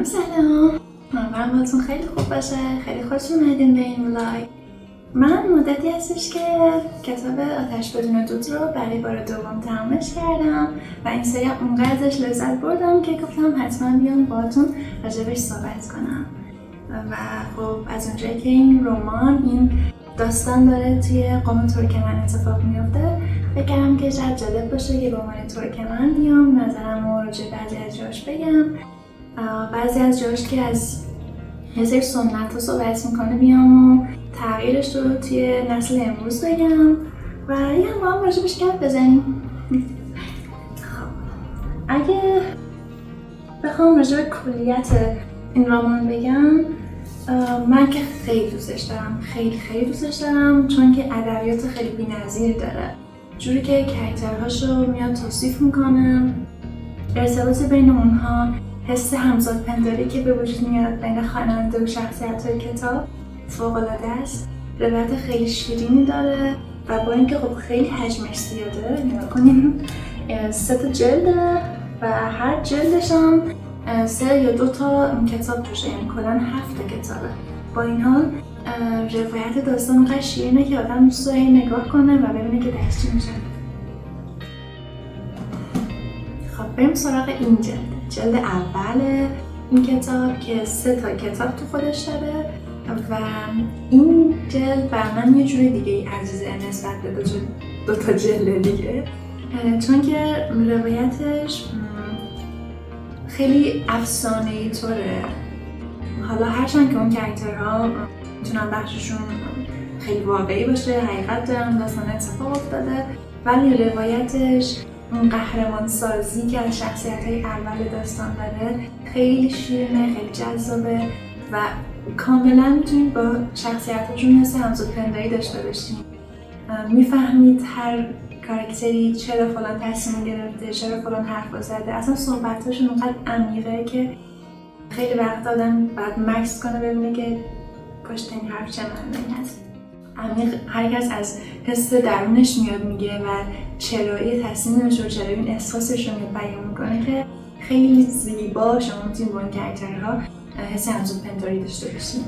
سلام. امیدوارم حالتون خیلی خوب باشه. خیلی خوش اومدین به این ولاگ. من مدتی هستش که کتاب آتش بدون دود رو برای بار دوم تمامش کردم و این سری اونقدر ازش لذت بردم که گفتم حتما بیام باهاتون راجبش صحبت کنم. و خب از اونجایی که این رمان، این داستان داره توی قم ترکمن اتفاق میفته، فکر کردم که شاید جالب باشه که رمان ترکمن بیام نظرمو راجع بعضی از جاش بگم. بعضی از جاش که از یه سری سنت ها صحبت میکنه بیام و تغییرش رو توی نسل امروز بگم و یه هم با هم راجبش گپ بزنیم. خب اگه بخوام راجب کلیت این رمان بگم، من که خیلی دوستش دارم، خیلی دوستش دارم، چون که ادبیات خیلی بی‌نظیر داره. جوری که کاراکترهاشو میاد توصیف میکنه، ارتباط بین اونها، حس همزادپنداری که به وجود میاد بین خواننده و شخصیت‌های کتاب فوق‌العاده است. روایت خیلی شیرینی داره و با اینکه خب خیلی حجمش زیاده، نگاه کنیم 3 جلده و هر جلدش هم 3 یا 2 کتاب توشه، یعنی کلاً 7 کتابه. با این حال روایت داستان اونقدر شیرینه که آدم دوست داره نگاه کنه و ببینه که دست چی میشه. خب بریم سراغ این جلد اول این کتاب که 3 کتاب تو خودش داره و این جلد بر من یه جوری دیگه عزیزه نسبت به 2 جلد دیگه، چون که روایتش خیلی افسانه‌ای طوره. حالا هرچند که اون کاراکترها میتونن بخششون خیلی واقعی باشه، حقیقت دارن، داستان اتفاق افتاده، ولی روایتش اون قهرمان سازی که از شخصیت‌های اول داستان داره خیلی شیرینه، خیلی جذابه و کاملا میتونید با شخصیت‌هاشون حس همزادپنداری داشته باشید. میفهمید هر کاراکتری چرا فلان تصمیم گرفته، چرا فلان حرف زده. اصلا صحبت‌هاشون اونقدر عمیقه که خیلی وقت آدم باید مکث کنه ببینه که پشت این حرف چه معنی هست. عمیق هر کس از حس درونش میاد میگه و چرایی تصمیمش و چرایی این احساسش رو میاد بیان میکنه که خیلی زیبا شما میتونید با این کاراکترها حس همزادپنداری داشته باشید.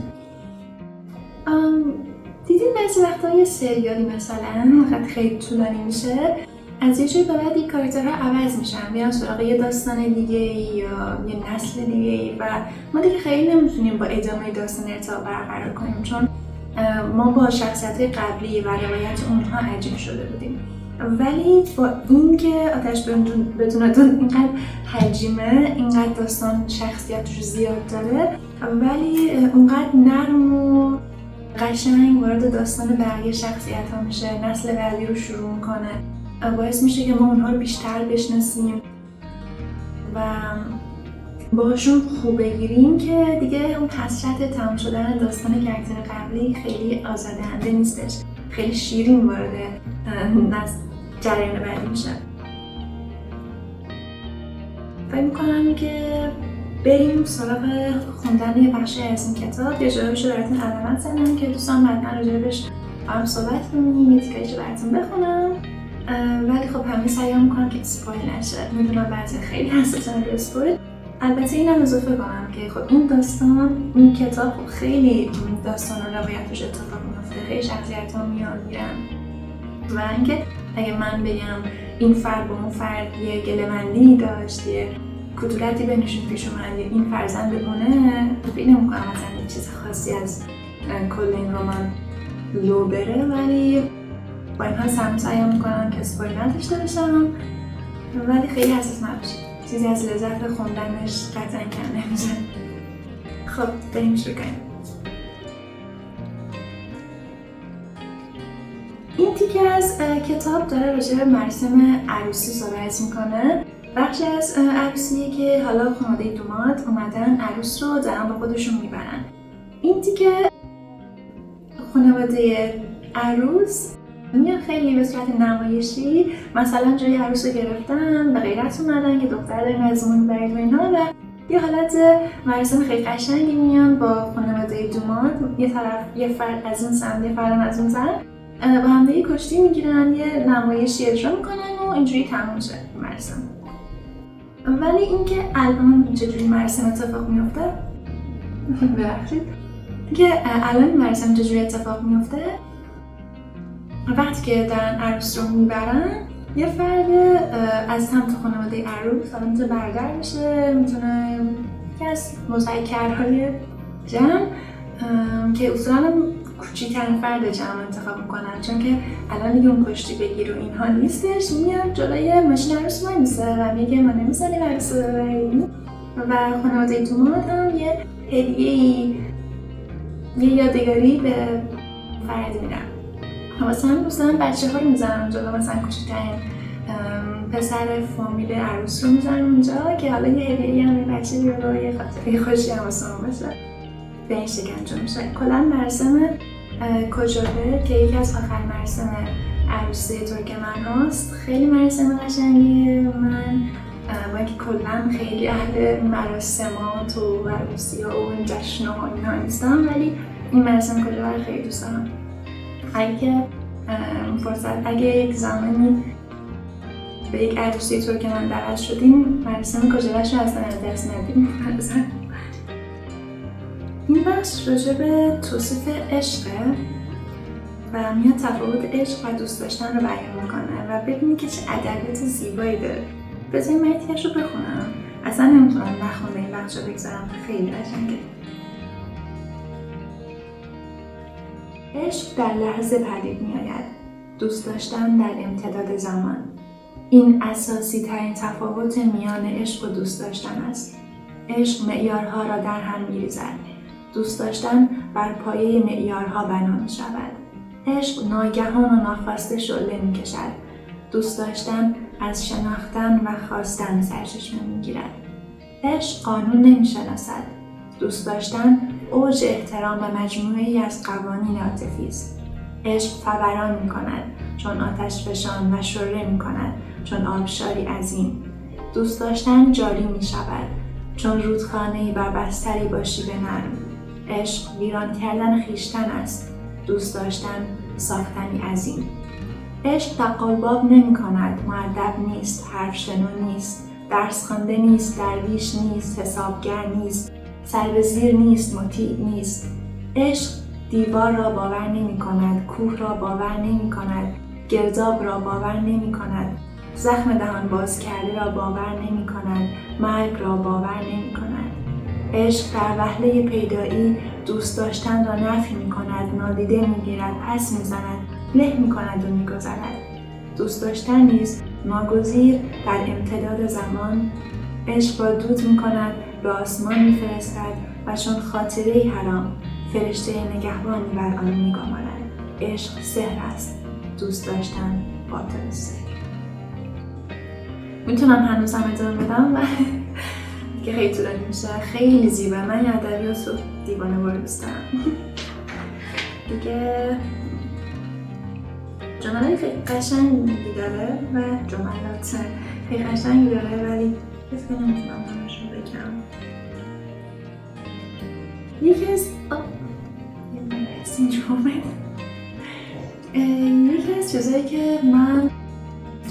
دیدین بعضی وقتا یه سریالی مثلا وقت خیلی طولانی میشه، از یه جایی به بعد این کاراکترها عوض میشن، میان سراغ یه داستان دیگه یا یه نسل دیگه و ما دیگه خیلی نمیتونیم با ادامه داستان ارتباط برقرار کنیم، چون ما با شخصیت‌های قبلی و روایت اونها عجیب شده بودیم. ولی با این که آتش بدون دود اینقدر حجمه، اینقدر داستان شخصیتش زیاد داره، ولی اونقدر نرم و قشنگ وارد داستان بقیه شخصیت‌ها میشه، نسل بعدی رو شروع میکنه، باعث میشه که ما اونها رو بیشتر بشناسیم و باشون خوب بگیریم که دیگه اون حسرت تمام شدن داستان کاراکتر قبلی خیلی آزاردهنده نیستش، خیلی شیرین وارد جریان بعدی میشه. فکر میکنم که بریم سراغ خوندن یه بخشی از این کتاب. یه جاییشو براتون علامت زدم که دوستان بعداً راجبش با هم صحبت کنیم، یه تیکایشو براتون بخونم، ولی خب همین سعی میکنم که اسپویل نشه. میدونم بعضی خیلی حساسن به اسپویل. البته اینم اضافه کنم که خب این داستان، این کتاب خیلی داستان و روایتش اتفاق میفته، خیلی شخصیت‌ها میان میرن و اینکه اگه من بگم این فرد با اون فرد یه گله‌بندی داشت، یه کدورتی بینشون پیش اومد، این فرزند اونه، فکر نمی‌کنم مثلا یه چیز خاصی از کل این رمان لو بره، ولی با این حال سعی میکنم که اسپویل نداشته باشم، ولی خیلی حساس نباشید، چیزی از لذت خوندنش قطعا کم نمیشه. خب بریم شروع کنیم. این تیکه از کتاب داره راجع به مراسم عروسی صحبت میکنه. بخشی از عروسیه که حالا خانواده دومات اومدن عروس رو دارن با خودشون میبرن. این تیکه خانواده عروس میان خیلی به صورت نمایشی، مثلا جای عروس رو گرفتن، به غیرت اومدن که دختر داریم ازمون برید و اینها، و یه حالت مراسم خیلی قشنگی میان با خانواده دومات، یه طرف یه فرد از این سمت، یه فرد از اون سمت، با همدیگه کشتی میگیرن، یه نمایشی اجرا میکنن و اینجوری تموم میشه مراسم. ولی اینکه الان چجوری مراسم اتفاق میفته ببخشید که الان مراسم چجوری اتفاق میفته، وقتی که دارن عروس رو میبرن یه فرد از سمت خانواده عروس، حالا میتونه برادر بشه، میتونه یکی از مذکرهای جمع که اصولا کوچیک‌ترین فرد جمع انتخاب میکنن، چون که الان دیگه اون پشتی بگیر و اینها نیستش، میاد جلوی ماشین عروس وای میسه و میگه ما نمی‌ذاریم عروس رو ببریم و خانواده دومات هم یه هدیه‌ای، یه یادگاری به فرد میدن. مثلا دوستان بچه‌ها رو میذارن جلو، مثلا کوچیک‌ترین پسر فامیل عروس رو میذارن اونجا که حالا یه هدیه‌ای هم به بچه بیاره و یه خاطره خوشی هم واسه اون باشه. به این شکل انجام میشه. کلا مراسم کجابه که یکی از آخر مراسم عروسی ترکمن هاست خیلی مراسم قشنگیه. من با اینکه کلا خیلی اهل مراسمات و عروسی ها و جشن ها و اینها نیستم، ولی این مراسم کجابه رو خیلی دوست دارم. اگه یک زمانی به یک عروسی ترکمن دعوت شدیم، مراسم کجابه‌ش رو اصلا دست ندیم. این بخش راجع به توصیف عشقه و میاد تفاوت عشق و دوست داشتن رو بیان میکنه و ببینید که چه ادبیات زیبایی داره. بذارید من یکیش رو بخونم، اصلا نمیتونم نخونه این بخش رو بگذارم، خیلی قشنگه. عشق در لحظه پدید میآید، دوست داشتن در امتداد زمان. این اساسی ترین تفاوت میان عشق و دوست داشتن است. عشق معیارها را در هم می‌ریزد. دوست داشتن بر پایه معیارها بنا می شود. عشق ناگهان و ناخواسته شعله می کشد. دوست داشتن از شناختن و خواستن سرچشمه می گیرد. عشق قانون نمی شناسد. دوست داشتن اوج احترام و مجموعه‌ای از قوانین عاطفی است. عشق فوران می کند چون آتش فشان و شره می کند چون آبشاری عظیم. دوست داشتن جاری می شود چون رودخانه‌ای بر بستری با شیب نرم. عشق ویران کردن خویشتن است. دوست داشتن ساختنی عظیم. عشق دقالباب نمی کند، مؤدب نیست، حرف شنو نیست، درس خوانده نیست، درویش نیست، حسابگر نیست، سر به زیر نیست، مطیع نیست. عشق دیوار را باور نمی کند، کوه را باور نمی کند، گرداب را باور نمی کند، زخم دهان باز کرده را باور نمی کند، مرگ را باور نمی کند. عشق در وهله پیدایی دوست داشتن را نفی می کند، نادیده می گیرد، پس می زند، له می کند و می گذرد. دوست داشتن نیز ناگزیر در امتداد زمان. عشق را دود می کند، به آسمان می فرستد و چون خاطره‌ای حرام فرشته نگهبانی بر آن می گمارد. عشق سحر است، دوست داشتن باطل است. میتونم هنوز هم ادامه بدم و که خیلی طولانی میشه. خیلی زیبا، من ادبیات رو دیوانه وار دوست دارم. دیگه جملات خیلی قشنگی داره و جملات خیلی قشنگی داره، ولی کسی که نمیتونم همشون بگم. یکی از چیزایی که من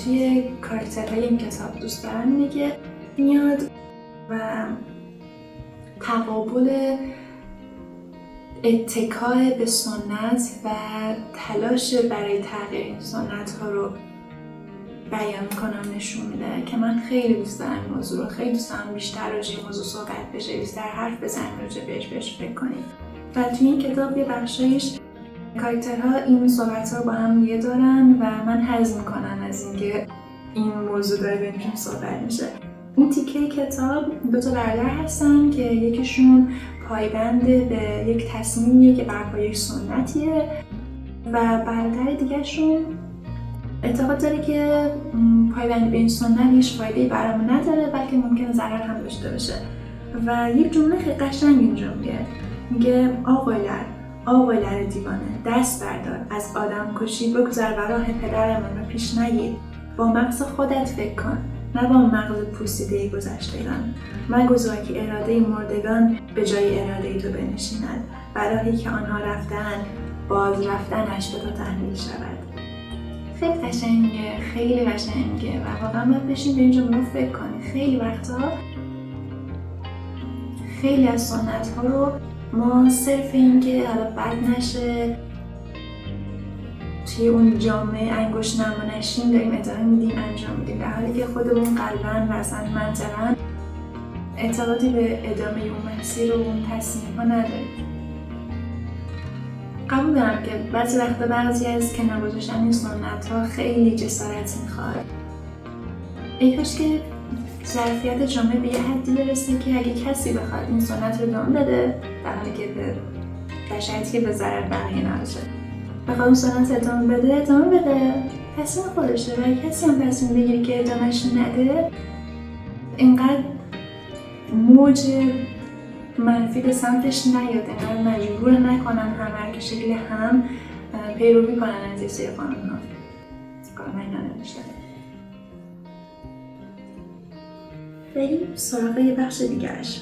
توی کاراکترهای این کتاب دوست دارم اینه که میاد و تقابل اتکای به سنت و تلاش برای تغییر این سنت ها رو بیان کنم، نشون میده که من خیلی دوست دارم این موضوع رو، خیلی دوست دارم بیشتر راجع به این موضوع صحبت بشه، بیشتر حرف بزنیم راجع بهش فکر کنیم. و توی این کتاب یه بخشایش کاراکترها این صحبت رو با هم دیگه دارن و من حظ میکنم از اینکه این موضوع داره بینشون صحبت میشه. این تیکه کتاب دو تا برادر هستن که یکیشون پایبند به یک تصمیمیه که بر پایه یک سنتیه و برادر دیگه‌شون اعتقاد داره که پایبند به این سنت هیچ فایده‌ای برامون نداره، بلکه ممکنه ضرر هم داشته باشه. و یک جمله خیلی قشنگ اینجا میگه آقایلر دیوانه، دست بردار از آدم کشی، بگذار و راه پدرمون رو پیش نگیر. با مغز خودت فکر کن، نه با مغز پوسیده گذشتگان. مگذار که اراده مردگان به جای اراده تو بنشیند و راهی که آنها رفتن باز رفتنش به تو تحمیل شود. خیلی قشنگه، خیلی قشنگه و واقعا باید بشین به این جمله فکر کنی. خیلی وقتا خیلی از سنت ها رو ما صرف اینکه حالا بد نشه توی اون جامعه انگشت نما نشیم داریم ادامه میدیم، انجام میدیم، در حالی که خودمون قلباً و اصلا منطقاً اعتقادی به ادامه اون مسیر و اون تصمیم ها نداریم. قبول دارم که بعضی وقتا بعضی از کنار گذاشتن این سنت ها خیلی جسارت میخواد. ای کاش که ظرفیت جامعه به یه حدی برسه که اگه کسی بخواد این سنت رو ادامه بده، در حالی که در شرایطی که به ضرر بقیه نباشه، بخواد اون سنت ادامه بده، تصمیم خودشه. و کسی هم تصمیم بگیره که ادامهش نده، اینقدر موج منفی به سمتش نیاد، اینقدر مجبور نکنن همه که شکل هم پیروی کنن از یه سری قانون‌ها. قانون اینا نمیشه. بریم سراغ یه بخش دیگرش.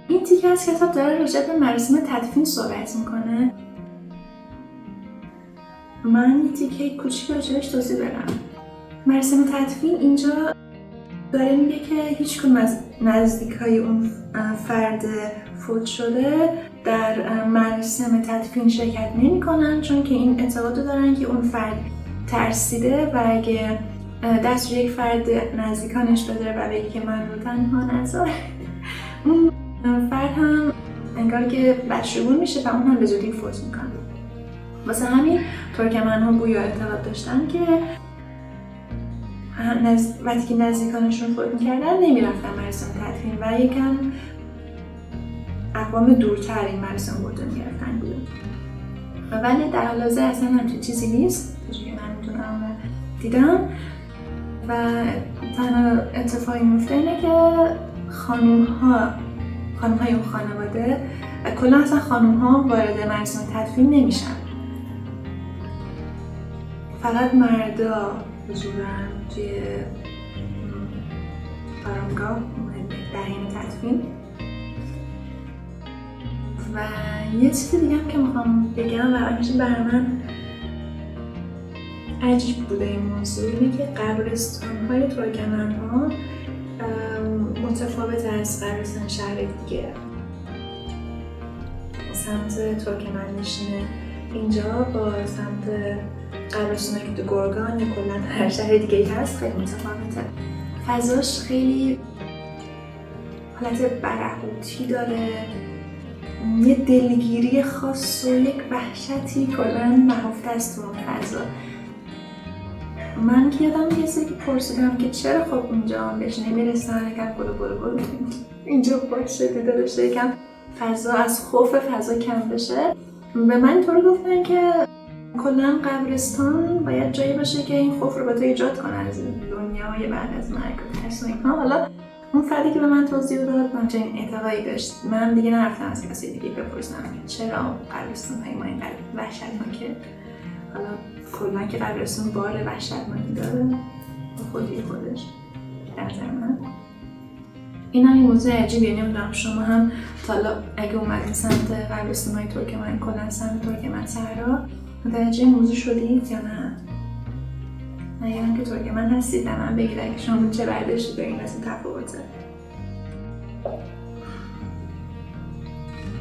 این تیکه از کتاب داره راجع به مراسم تدفین صحبت میکنه. من یه تیکه کوچیک راجعش توضیح بدم. مراسم تدفین اینجا داره میگه که هیچ کدوم از نزدیکای اون فرد فوت شده در مراسم تدفین شرکت نمی‌کنن، چون که این اعتقاد دارن که اون فرد ترسیده و اگه دست رو یک فرد نزدیکانش بذاره و بگه که من رو تنها نذار، اون فرد هم انگار که بدشگون میشه و اون هم به زودی فوت میکنه. واسه همین ترکمن‌ها گویا اعتقاد داشتن که وقتی که نزدیکانشون فوت میکردن نمیرفتن مراسم تدفین و یکم اقوام دورتر این مراسم برده میگرفتن بودن. ولی در حال حاضر اصلا همچین چیزی نیست که من میتونم دیدم و تنها اتفاقی میفته اینه که خانوم‌های اون خانواده و کلا اصلا خانوم‌ها وارد مراسم تدفین نمیشن، فقط مردا حضورن توی آرامگاه در حین تدفین. و یه چیز دیگه هم که میخوام بگم و همیشه برای من عجیب بوده این موضوع اینه که قبرستان‌های ترکمن‌ها متفاوت از قبرستان شهر دیگه. سمت ترکمن‌نشین اینجا با سمت قبرستونایی که تو گرگان یا کلاً هر شهر دیگه هست خیلی متفاوته. فضاش خیلی حالت برهوتی داره، یه دلگیری خاص و یک وحشتی کلاً نهفته است تو اون فضا. من که یادم کسی که پرسیدم که چرا خب اونجا بهش نمیرسن، یکم برو اینجا باشه دیده داشته یکم فضا از خوف فضا کم بشه. به من طور گفتن که کلاً قبرستان باید جایی باشه که این خوف رو به تو ایجاد کنه از دنیای بعد از مرگ و ترس و اینها. حالا اون فردی که به من توضیح داد من چنین اعتقادی داشت. من دیگه نرفتم از کسی دیگه بپرسم چرا قبرستان‌های ما اینقدر وحشتناکه. حالا کلاً که قبرستان بار وحشتناکی داره با خودش در نظر من. این هم این موضوع عجیبیه. نمیدونم شما هم تا حالا اگه اومدین سمت قبرستان‌های ترکمن کلاً سمت ترکمن صحرا متوجه موضوع شدید یا نه؟ اگرم که ترکمن هستید به من بگید اگه شما چه برداشتی دارین از این تفاوته.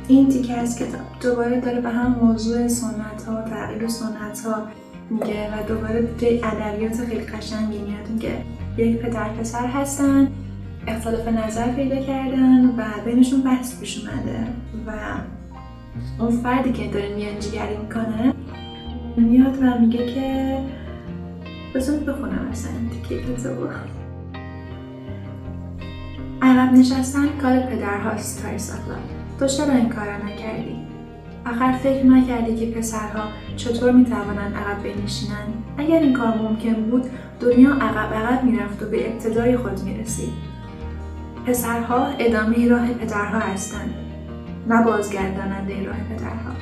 این تیکه از کتاب دوباره داره به هم موضوع سنت‌ها و تغییر سنت‌ها میگه و دوباره توی ادبیات خیلی قشنگی میاد که یک پدر پسر هستن، اختلاف نظر پیدا کردن و بینشون بحث پیش اومده و اون فردی که داره میانجیگری میکنه میاد و میگه که بذارید بخونم اصلا تیکه کتابو. عقب نشستن کار پدرهاست تاریس اخلاق. تو چرا این کار نکردی؟ آخر فکر نکردی که پسرها چطور میتوانند عقب بنشینند؟ اگر این کار ممکن بود دنیا عقب میرفت و به ابتدای خود میرسید. پسرها ادامه راه پدرها هستند، نه بازگرداننده راه پدرها.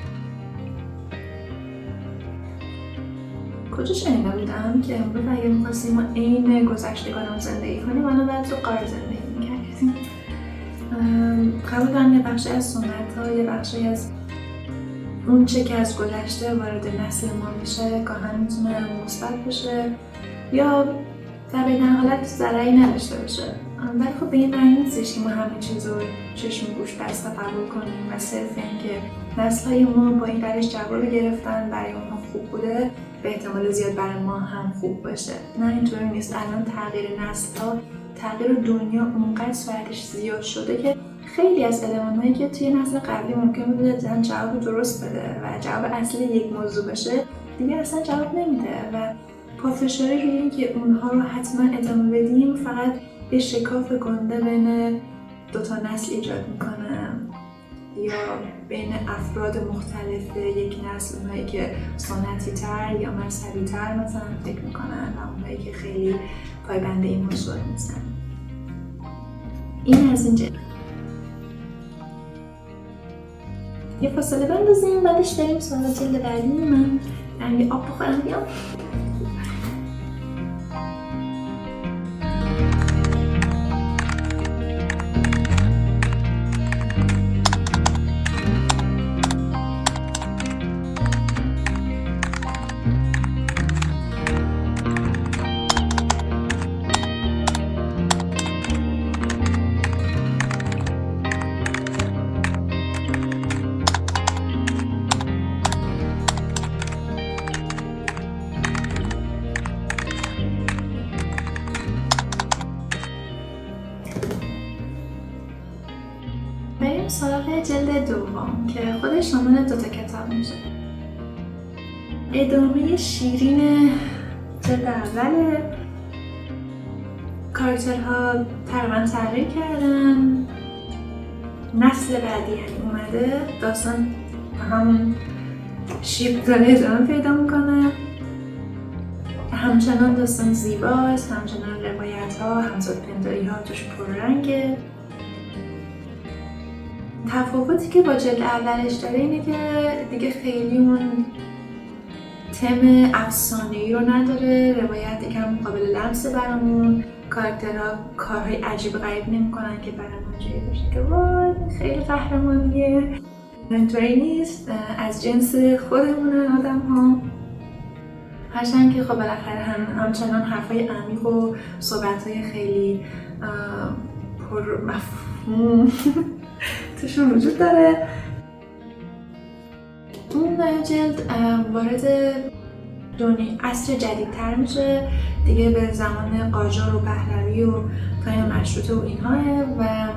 کجا شنیده بودم که امروز اگه می‌خواستیم ما عین گذشتگانمون زندگی کنیم الان باید تو غار زندگی می‌کردیم. قبول دارم یه بخشی از سنت‌ها، یه بخشی از اون چه که از گذشته وارد نسل ما میشه گاهن میتونه مثبت باشه یا در بین حالت ضرری نداشته باشه. ولی خب به این معنی نیستش که ما همه چیز رو چشم گوش بسته قبول کنیم و صرف اینکه نسل‌های ما با این روش جواب گرفتن برای اونها خوب بوده به احتمال زیاد برای ما هم خوب باشه. نه اینطوری نیست. الان تغییر نسل‌ها، تغییر دنیا اونقدر سرعتش زیاد شده که خیلی از المان‌هایی که توی نسل قبلی ممکن بوده جواب درست بده و جواب اصلی یک موضوع باشه دیگه اصلا جواب نمیده و پافشاری روی این که اونها رو حتما ادامه بدیم فقط یه شکاف گنده بین دوتا نسل ایجاد میکنه یا بین افراد مختلف یک نسل، اونایی که سنتی تر یا مذهبی تر مثلا فکر میکنن و اونایی که خیلی پایبند این موضوع نیستن. این از اینجا یه فاصله بندازیم بعدش بریم سراغ جلد بعدی. من یه آب بخورم بیام. بریم سراغ جلد دوم که خودش شامل 2 کتاب میشه. ادامه شیرین جلد اوله. کاراکترها تقریبا تغییر کردن، نسل بعدی یعنی اومده، داستان همون شیب داره ادامه پیدا میکنه. همچنان داستان زیباست، همچنان روایت ها، همزاد پنداری ها توش پررنگه. تفاوتی که با جلد اولش داره اینه که دیگه خیلی اون تم افسانه‌ای رو نداره، روایت یکم قابل لمسه برامون، کاراکترها کارهای عجیب غریب نمی‌کنن که برامون جایی باشه که وای خیلی قهرمانیه. اینطوری نیست، از جنس خودمونن آدم‌ها، هرچند که خب بالاخره همچنان حرفای عمیق و صحبت‌های خیلی پر مفهوم توشون وجود داره. اون جلد وارد دنیای عصر جدیدتر میشه دیگه، به زمان قاجار و پهلوی و تایم مشروطه و اینها و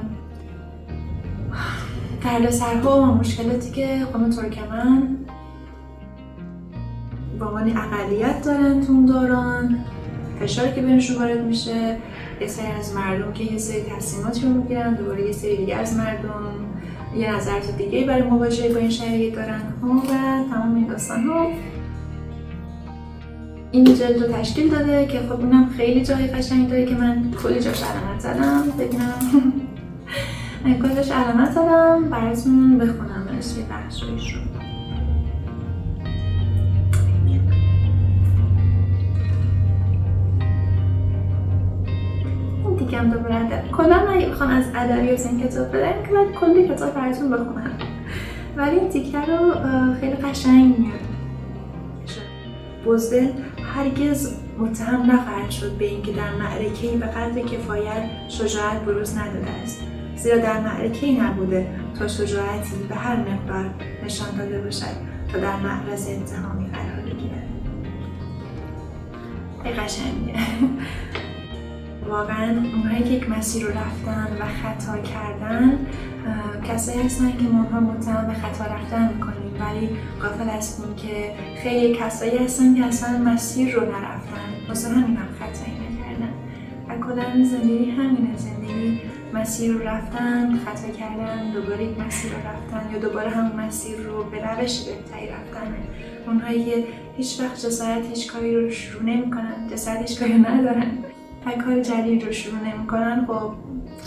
دردسرها و مشکلاتی که قوم ترکمن به عنوان اقلیت دارن تو اون دوران، فشاری که بهشون وارد میشه، یه سری از مردم که یه سری تصمیماتی رو میگیرن، دوباره یه سری دیگه از مردم یه نظرات دیگه برای مواجهه با این شرایط دارن و تمام این داستان ها این جلد رو تشکیل داده که خب اونم خیلی جای قشنگ داره که من کلی جاش علامت زدم ببینم کلش علامت زدم براتون بخونم یه بخش رویش رو. دیگه هم دوباره ادب کلا من بخوام از ادبیات این کتاب بدم که باید کلی کتاب براتون بخونم، ولی این تیکه رو خیلی قشنگ میاد. بزدل هرگز متهم نخواهد شد به اینکه در معرکه‌ای به قدر کفایت شجاعت بروز نداده است، زیرا در معرکه‌ای نبوده تا شجاعتی به هر مقدار نشان داده باشد تا در معرض اتهامی قرار بگیرد. خیلی قشنگه. واقعا اونهایی که یک مسیر رو رفتن و خطا کردن کسایی هستن که ما هم متهم به خطا رفتن میکنیم، ولی غافل هستیم که خیلی کسایی هستن که اصلا مسیر رو نرفتن، واسه همین هم خطایی نکردن. و کلا زندگی همینه، زندگی مسیر رو رفتن، خطا کردن، دوباره یک مسیر رو رفتن یا دوباره همون مسیر رو به روش بهتری رفتن. اونهایی که هیچ وقت جسارت هیچ کاری رو شروع نمیکنن، جسارت هیچ کاری ندارن و کار جدید رو شروع نمی‌کنن، خب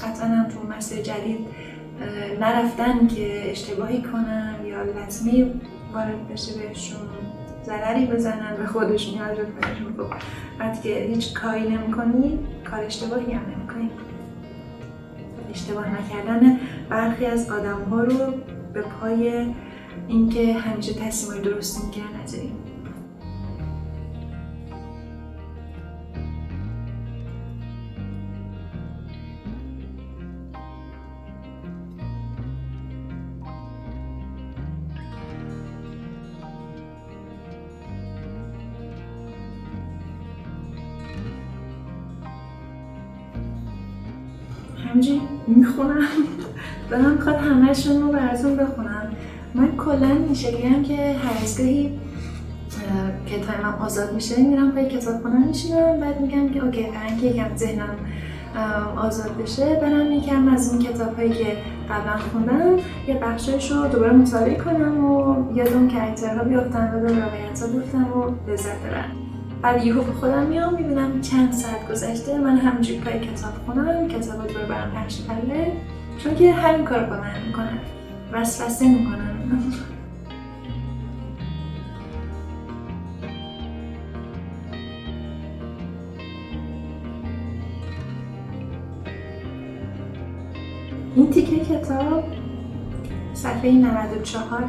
قطعاً هم تو مسیر جدید نرفتن که اشتباهی کنن یا لطمه‌ای وارد بشه بهشون، ضرری بزنن به خودشون یا به خودشون. خب وقتی که هیچ کاری نمی‌کنی کار اشتباهی هم نمی‌کنی. اشتباه نکردن برخی از آدم‌ها رو به پای اینکه همیشه تصمیمای درستی میگیرن نداریم. همینجوری میخونم دارم میخواد همه‌شون رو براتون بخونم. من کلا این شکلیم که هر از گاهی که تایمم آزاد میشه میرم پای کتابخونه میشینم، بعد میگم که اوکی برای اینکه یکم ذهنم آزاد بشه برم یکم از این کتاب‌هایی که قبلا خوندم یه بخشش رو دوباره مطالعه کنم و یاد اون کاراکترها بیفتم و روایت‌ها بیفتم و لذت ببرم. بعد یهو به خودم میام میبینم چند ساعت گذشته، من همینجوری پای کتاب خونم، کتاب رو دوباره برام پخش پله، چون که همین کار با من میکنن، وسوسه میکنن. این تیکه کتاب صفحه 94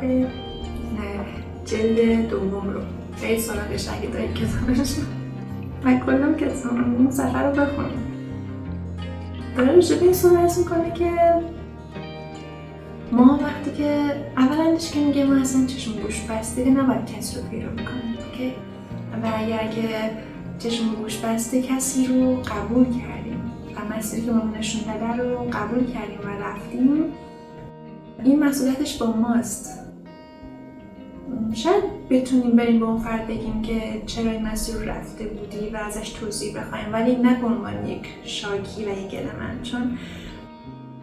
جلد دوم رو خیلی سراغش اگه دارید کتابش من کلم کتاب اون صفحه رو بخونم. داره راجع به این صحبت میکنه که ما وقتی که اولندش که میگه ما اصلا چشم گوش بسته نباید کسی رو پیرو بکنیم، اوکی؟ و اگر که چشم گوش بسته کسی رو قبول کردیم و مسیری که ما نشون داده رو قبول کردیم و رفتیم، این مسئولیتش با ماست. شاید بتونیم بریم به اون فرد بگیم که چرا این مسیر رو رفته بودی و ازش توضیح بخوایم، ولی نه به عنوان یک شاکی و یک گله‌مند، چون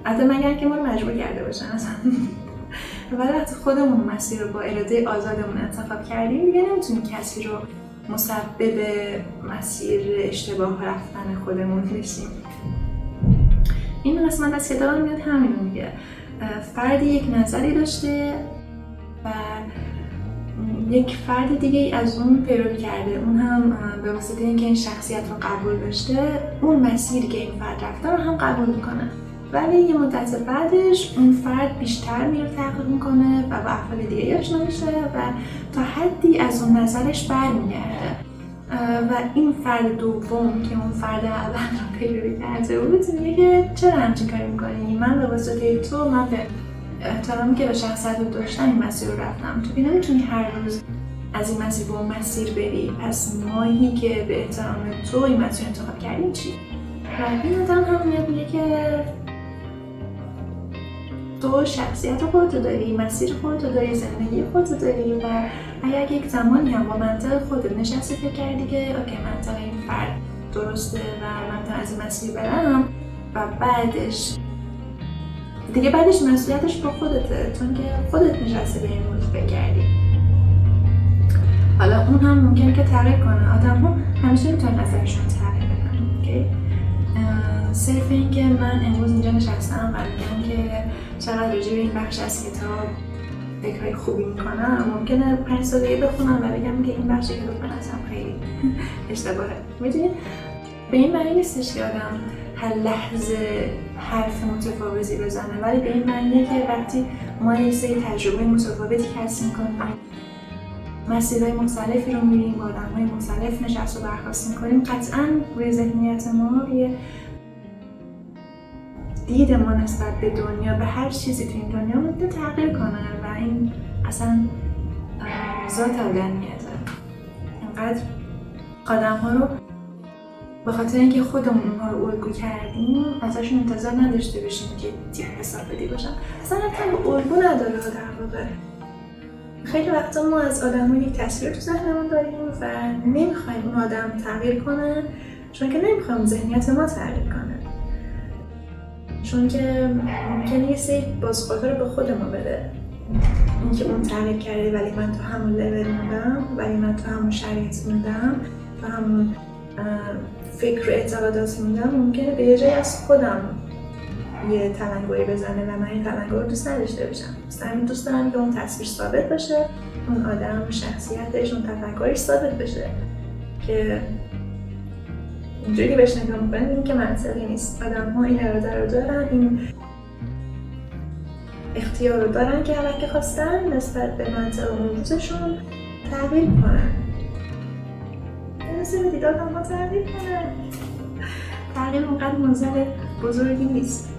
حتی مگر که ما رو مجبور کرده باشن اصلا ولی حتی خودمون مسیر رو با اراده آزادمون انتخاب کردیم، دیگه نمیتونیم کسی رو مسبب مسیر اشتباه رفتن خودمون بشیم. این قسمت از کتابم میاد همین رو میگه. فردی یک نظری داشته و یک فرد دیگه از اون پیروی کرده، اون هم به واسطه اینکه این شخصیت رو قبول داشته اون مسیری که این فرد رفته رو هم قبول میکنه، ولی یه مدت بعدش اون فرد بیشتر میره تغییر میکنه و با افراد دیگه آشنا میشه و تا حدی از اون نظرش برمیگرده و این فرد دوم که اون فرد اول رو پیروی کرده بود میگه که چرا همچین کاری میکنی؟ من به واسطه تو، من به احترامی که به شخصیت رو داشتم این مسیر رو رفتم، تو که نمیتونی هر روز از این مسیر به اون مسیر بری، پس ماهی که به احترام تو این مسیر انتخاب کردیم چی؟ و این آدم هم میگه که تو شخصیت خودتو داری، مسیر خودتو داری، زندگی خودتو داری و اگر یک زمانی هم با منطق خودت نشستی فکر کردی که اوکی منطق این فرد درسته و من از این مسیر برم و بعدش مسئولیتش با خودته، چون که خودت نشستی به این موضوع فکر کردی. حالا اون هم ممکنه که تغییر کنه، آدم ها همیشه میتونن نظرشون تغییر بدن، اوکی؟ صرف این که من امروز اینجا نشستم و میگم که چقدر راجع به این بخش از کتاب فکرهای خوبی میکنم، ممکنه 5 سال دیگه بخونم و بگم که این بخش کتاب من اصلا خیلی اشتباهه. میدونید به این معنی نیستش که آدم هر لحظه حرف متفاوتی بزنه، ولی به این معنیه که وقتی ما یه سری تجربه متفاوتی کسب میکنیم، مسیرهای مختلفی رو میریم، با آدم‌های مختلف نشست و برخاست میکنیم، قطعاً روی ذهنیت ما یه دید ما نسبت به دنیا، به هر چیزی تو این دنیا ممکنه تغییر کنه و این اصلا ذات آدمیته. اینقدر آدم‌ها رو به خاطر اینکه خودمون اونها رو الگو کردیم ازشون انتظار نداشته باشیم که تیپ حسابی باشن. اصلا حتی الگو نداره در واقع. خیلی وقتا ما از آدم‌ها یک تصویر تو ذهنمون داریم و نمیخوایم اون آدم تغییر کنه، چون که نمیخوایم ذهنیت ما تغییر کنه، چون که ممکنه یه سری بازخوردها رو به خود ما بده. اینکه اون تغییر کرده ولی من تو همون لول موندم، ولی من تو همون شرایط موندم، تو همون فکر و اعتقادات موندم، ممکنه به یه جایی از خودم یه تلنگری بزنه و من این تلنگر رو دوست نداشته باشم. دوست دارم که اون تصویر ثابت بشه، اون آدم، شخصیتش، اون تفکرش ثابت بشه که اینجوری بهش نگاه میکنیم این که منطقی نیست. آدم ها این اراده رو دارن، این اختیار رو دارن که هر که خواستن نسبت به منطقه اون روزشون تغییر کنن. نسبت به دیدار ما تغییر کنن. تغییر اونقدر منزل بزرگی نیست.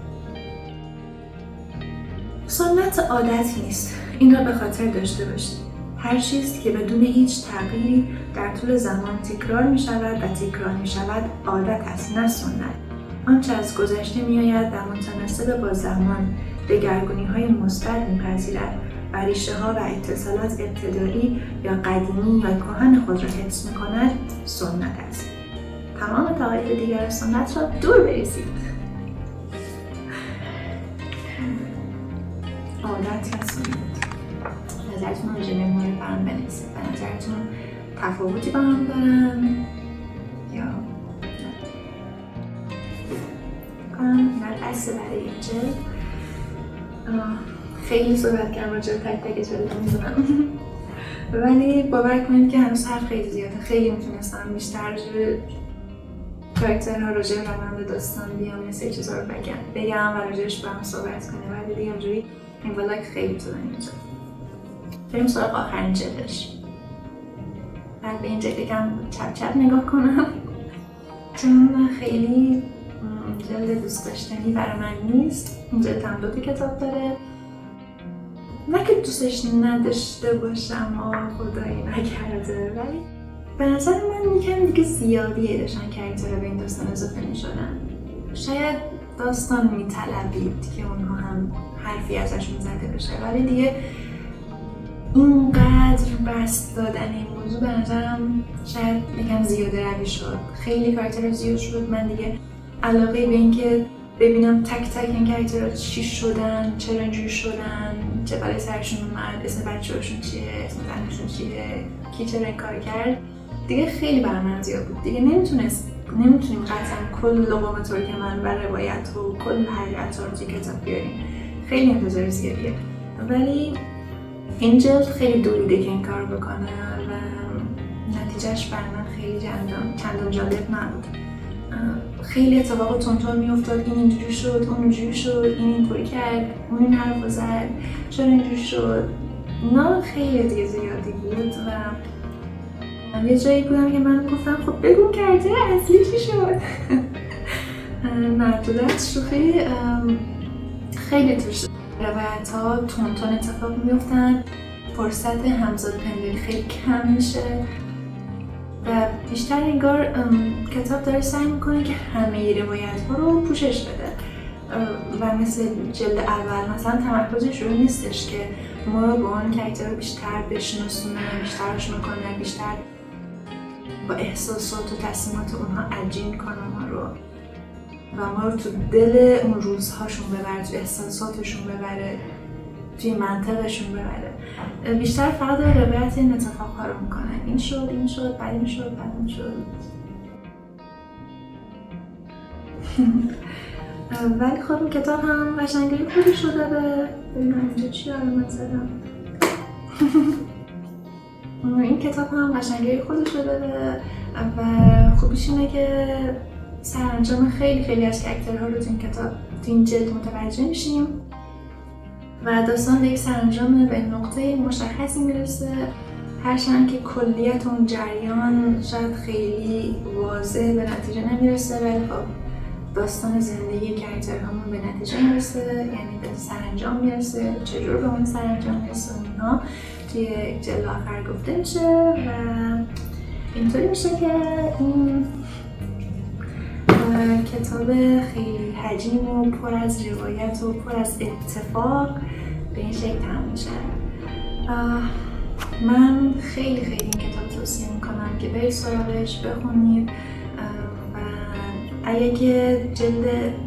سنت عادت نیست. این را به خاطر داشته باشید. هر چیزی که بدون هیچ تغییری در طول زمان تکرار می شود و تکرار می شود عادت است، نه سنت. آنچه از گذشته می آید و متناسب با زمان دگرگونی‌های مثبت می‌پذیرد و ریشه‌ها و اتصالات ابتدایی یا قدیمی یا کهن خود را حفظ می‌کند، سنت است. تمام طوایف دیگر سنت را دور بریزید. عادت یا سنت. نظرتون راجع به مورد برام بنویسید. به نظرتون تفاوتی با هم دارن یا در اصل برای این جلد خیلی صحبت کردم راجع به تک تک جلد میدونم ولی باور کنید که هنوز حرف خیلی زیاده. خیلی میتونستم بیشتر راجع به کاراکترها، راجع به روند داستان بیام یه سری چیزا رو بگم و راجعش با هم صحبت کنیم، ولی دیگه اونجوری این ولاگ خیلی طولانی اینجا. بریم سراغ آخرین جلدش. بعد به این جلد یکم چپ چپ نگاه کنم چون خیلی جلد دوست داشتنی برای من نیست. این جلد هم 2 کتاب داره. نه که دوستش نداشته باشم خدایی نکرده، ولی به نظر من یکم دیگه زیادیه داشتن کاراکترها به این داستان اضافه می‌شدن. شاید داستان میطلبید که اونها هم حرفی ازشون زده بشه، ولی دیگه اونقدر بست دادن این موضوع به نظرم شاید یکم زیاده روی شد. خیلی کاراکترها زیاد شد. من دیگه علاقه به این که ببینم تک تک این کاراکترها چی شدن، چرا اینجوری شدن، چه بلایی سرشون اومد، اسم بچه‌هاشون چیه، اسم زنشون چیه، کی چرا این کار کرد، دیگه خیلی برای من زیاد بود. دیگه نمیتونیم قطعا کل لقمه ترکمن و روایت و کل حقیقت رو توی کتاب بیاریم. خیلی انتظار زیادیه، ولی این جلد خیلی دوریده که این کار بکنه و نتیجهش برای من خیلی چندان جالب نبود. خیلی اتفاق تون میافتاد. این اینجوری شد، اون اونجوری شد، این اینطوری کرد، اون این حرف زد، چرا اینجوری شد. نه خیلی دیگه زیادی بود و یه جایی بودم که من گفتم خب بگو کرده اصلی چی شد. مردودت شوخی خیلی توش روایت ها تون اتفاق میافتن. فرصت همزاد پنداری خیلی کم میشه و بیشتر انگار کتاب داره سعی میکنه که همه روایت ها رو پوشش بده و مثل جلد اول مثلا تمرکزش رو نیستش که ما رو با اون کاراکترها بیشتر بشناسونه، بیشتر آشنا کنه، بیشتر با احساسات و تصمیمات اونها عجین کنه ما رو و ما رو تو دل اون روزهاشون ببره، تو احساساتشون ببره، توی منطقشون ببره. بیشتر فقط روایت این اتفاقها رو میکنن. این شد، بعد این شد. ولی خب این کتاب هم قشنگی خودش رو داره. ببینم اینجا چی علامت زدم. این کتاب هم قشنگی خودش رو داره و خوبیش اینه که سرانجام خیلی از کاراکترها رو تو این جلد متوجه میشیم و داستان به یک سرانجام به نقطه مشخصی میرسه. هرچند که کلیت اون جریان شاید خیلی واضح به نتیجه نمیرسه، ولی خب داستان زندگی کاراکترهامون به نتیجه میرسه، یعنی به سرانجام میرسه. چجور به اون سرانجام میرسه اینها توی جلد آخر گفته میشه و اینطوری میشه که این کتاب خیلی حجیم و پر از روایت و پر از اتفاق به این شکل تمام میشه. من خیلی این کتاب توصیه میکنم که برید سراغش بخونید و اگه که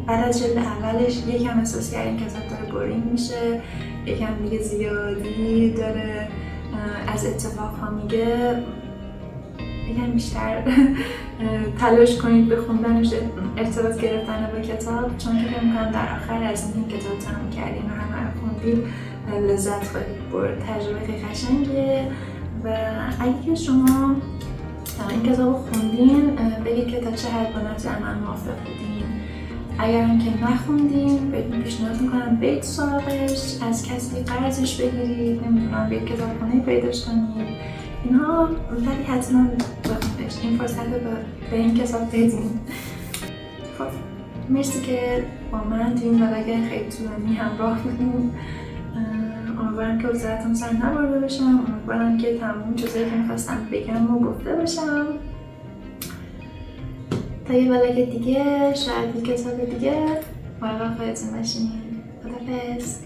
بعد از جلد اولش یکم احساس کردین کتاب داره بورینگ میشه، یکم دیگه زیادی داره از اتفاقها میگه، یکم بیشتر تلاش کنید به خوندنش، ارتباط گرفتن با کتاب، چون که فکر می‌کنم در آخر از این کتاب تموم کردین و همه رو خوندید لذت خواهید برد. تجربه خیلی قشنگه و اگه که شما این کتاب رو خوندین بگید که تا چه حد با نتیجه عمل موافق بودین اگرم که نخوندین بهتون پیشنهاد میکنم برید سراغش، از کسی قرضش بگیرید، نمیدونم برید کتابخونه پیداش کنید اینها، ولی حتما بخونیدش، این فرصت رو به این کتاب بدین. خب مرسی که با من توی این ولاگ خیلی طولانی همراه بودین. امیدوارم که وزارتم سر نبرده باشم، امیدوارم که تمام چیزایی که میخواستم بگم و گفته باشم. تا یه ولاگ دیگه، شاید یه کتاب دیگه، مراقب خودتون باشین. خداحافظ.